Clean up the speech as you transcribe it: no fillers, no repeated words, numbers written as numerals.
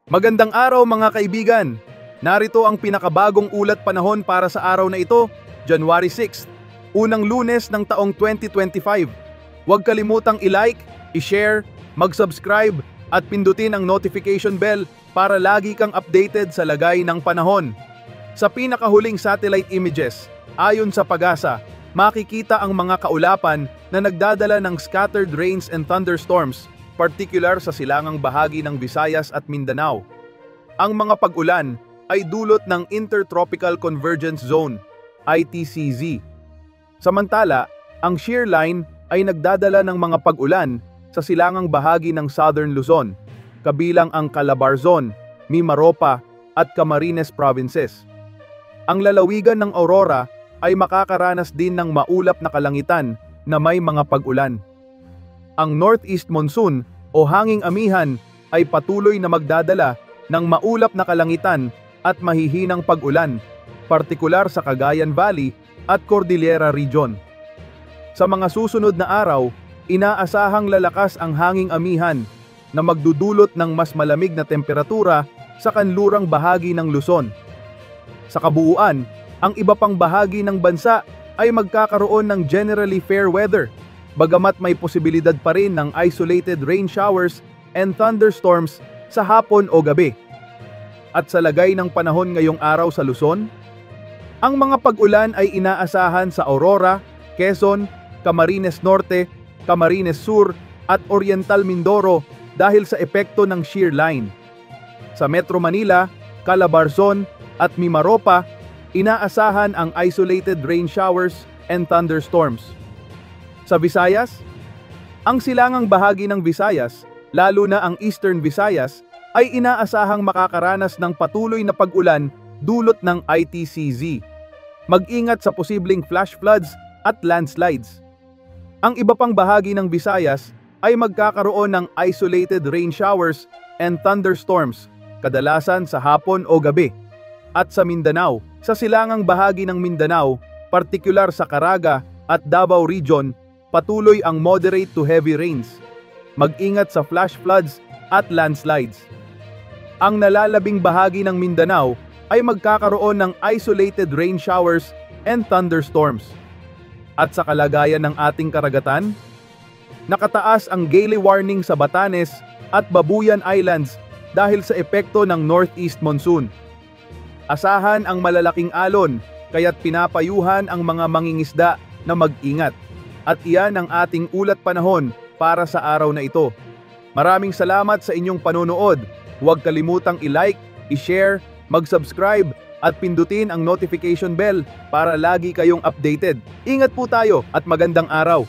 Magandang araw mga kaibigan! Narito ang pinakabagong ulat panahon para sa araw na ito, January 6, unang Lunes ng taong 2025. Huwag kalimutang i-like, i-share, mag-subscribe at pindutin ang notification bell para lagi kang updated sa lagay ng panahon. Sa pinakahuling satellite images, ayon sa PAGASA, makikita ang mga kaulapan na nagdadala ng scattered rains and thunderstorms, partikular sa silangang bahagi ng Visayas at Mindanao. Ang mga pag-ulan ay dulot ng Intertropical Convergence Zone, ITCZ. Samantala, ang shear line ay nagdadala ng mga pag-ulan sa silangang bahagi ng Southern Luzon, kabilang ang Calabarzon, Mimaropa at Camarines provinces. Ang lalawigan ng Aurora ay makakaranas din ng maulap na kalangitan na may mga pag-ulan. Ang northeast monsoon o hanging amihan ay patuloy na magdadala ng maulap na kalangitan at mahihinang pag-ulan, partikular sa Cagayan Valley at Cordillera Region. Sa mga susunod na araw, inaasahang lalakas ang hanging amihan na magdudulot ng mas malamig na temperatura sa kanlurang bahagi ng Luzon. Sa kabuuan, ang iba pang bahagi ng bansa ay magkakaroon ng generally fair weather, bagamat may posibilidad pa rin ng isolated rain showers and thunderstorms sa hapon o gabi. At sa lagay ng panahon ngayong araw sa Luzon, ang mga pag-ulan ay inaasahan sa Aurora, Quezon, Camarines Norte, Camarines Sur at Oriental Mindoro dahil sa epekto ng shear line. Sa Metro Manila, Calabarzon at Mimaropa, inaasahan ang isolated rain showers and thunderstorms. Sa Visayas, ang silangang bahagi ng Visayas, lalo na ang Eastern Visayas, ay inaasahang makakaranas ng patuloy na pag-ulan dulot ng ITCZ. Mag-ingat sa posibleng flash floods at landslides. Ang iba pang bahagi ng Visayas ay magkakaroon ng isolated rain showers and thunderstorms, kadalasan sa hapon o gabi. At sa Mindanao, sa silangang bahagi ng Mindanao, partikular sa Caraga at Davao Region, patuloy ang moderate to heavy rains. Mag-ingat sa flash floods at landslides. Ang nalalabing bahagi ng Mindanao ay magkakaroon ng isolated rain showers and thunderstorms. At sa kalagayan ng ating karagatan, nakataas ang gale warning sa Batanes at Babuyan Islands dahil sa epekto ng northeast monsoon. Asahan ang malalaking alon, kaya't pinapayuhan ang mga mangingisda na mag-ingat. At iyan ang ating ulat panahon para sa araw na ito. Maraming salamat sa inyong panonood. Huwag kalimutang i-like, i-share, mag-subscribe at pindutin ang notification bell para lagi kayong updated. Ingat po tayo at magandang araw!